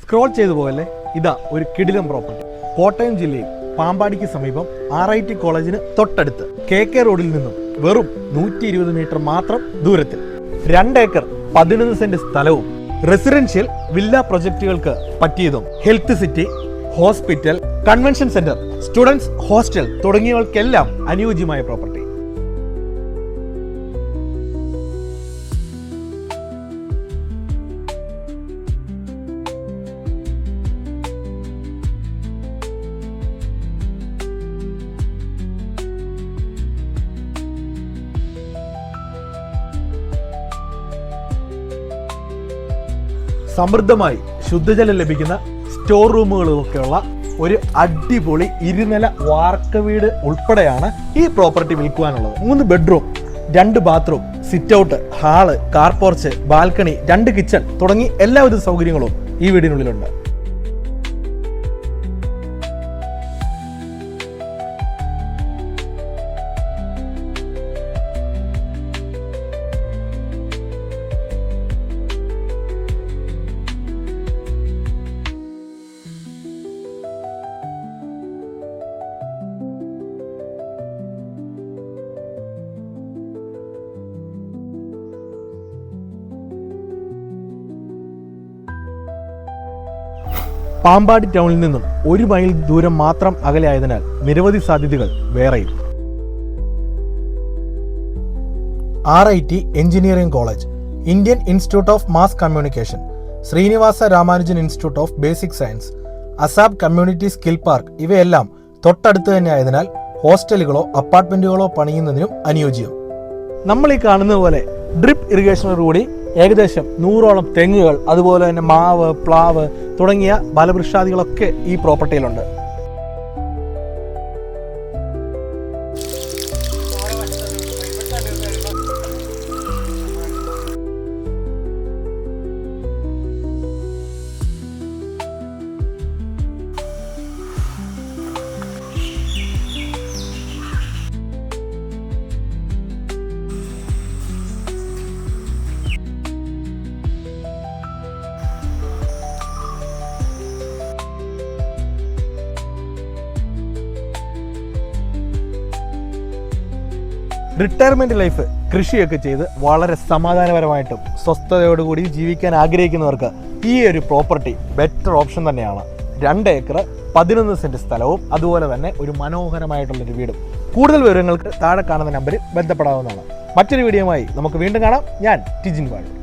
Scroll ചെയ്തു പോകല്ലേ, ഇതാ ഒരു കിടിലം പ്രോപ്പർട്ടി. കോട്ടയം ജില്ലയിൽ പാമ്പാടിക്ക് സമീപം RIT കോളേജിന് തൊട്ടടുത്ത് KK റോഡിൽ നിന്നും വെറും 120 മീറ്റർ മാത്രം ദൂരത്തിൽ 2 ഏക്കർ 11 സെന്റ് സ്ഥലവും റെസിഡൻഷ്യൽ വില്ല പ്രൊജക്ടുകൾക്ക് പറ്റിയതും health city, hospital, convention centre, students hostel തുടങ്ങിയവയ്ക്കെല്ലാം അനുയോജ്യമായ പ്രോപ്പർട്ടി. സമൃദ്ധമായി ശുദ്ധജലം ലഭിക്കുന്ന സ്റ്റോർ റൂമുകളുമൊക്കെയുള്ള ഒരു അടിപൊളി ഇരുനില വാർക്ക വീട് ഉൾപ്പെടെയാണ് ഈ പ്രോപ്പർട്ടി വിൽക്കുവാനുള്ളത്. 3 bedroom, 2 bathroom, sit out, hall, car porch, balcony, 2 kitchen തുടങ്ങി എല്ലാവിധ സൗകര്യങ്ങളും ഈ വീടിനുള്ളിലുണ്ട്. പാമ്പാടി ടൗണിൽ നിന്നും 1 മൈൽ ദൂരം മാത്രം അകലെയായതിനാൽ നിരവധി സാധ്യതകൾ വേറെയും. RIT engineering college, Indian institute of mass communication, Srinivasa Ramanujan institute of basic science, അസാബ് community skill park ഇവയെല്ലാം തൊട്ടടുത്ത് തന്നെ ആയതിനാൽ ഹോസ്റ്റലുകളോ അപ്പാർട്ട്മെന്റുകളോ പണിയുന്നതിനും അനുയോജ്യം. നമ്മൾ ഈ കാണുന്നത് പോലെ ഡ്രിപ്പ് ഇറിഗേഷനോടുകൂടി ഏകദേശം 100ഓളം തെങ്ങുകൾ, അതുപോലെ തന്നെ മാവ്, പ്ലാവ് തുടങ്ങിയ ഫലവൃക്ഷാദികളൊക്കെ ഈ പ്രോപ്പർട്ടിയിലുണ്ട്. റിട്ടയർമെന്റ് ലൈഫ് കൃഷിയൊക്കെ ചെയ്ത് വളരെ സമാധാനപരമായിട്ടും സ്വസ്ഥതയോടുകൂടി ജീവിക്കാൻ ആഗ്രഹിക്കുന്നവർക്ക് ഈ ഒരു പ്രോപ്പർട്ടി ബെറ്റർ ഓപ്ഷൻ തന്നെയാണ്. 2 ഏക്കർ 11 സെന്റ് സ്ഥലവും അതുപോലെ തന്നെ ഒരു മനോഹരമായിട്ടുള്ളൊരു വീടും. കൂടുതൽ വിവരങ്ങൾക്ക് താഴെ കാണുന്ന നമ്പറിൽ ബന്ധപ്പെടാവുന്നതാണ്. മറ്റൊരു വീഡിയോയുമായി നമുക്ക് വീണ്ടും കാണാം. ഞാൻ ടിജിൻ വാഴൂർ.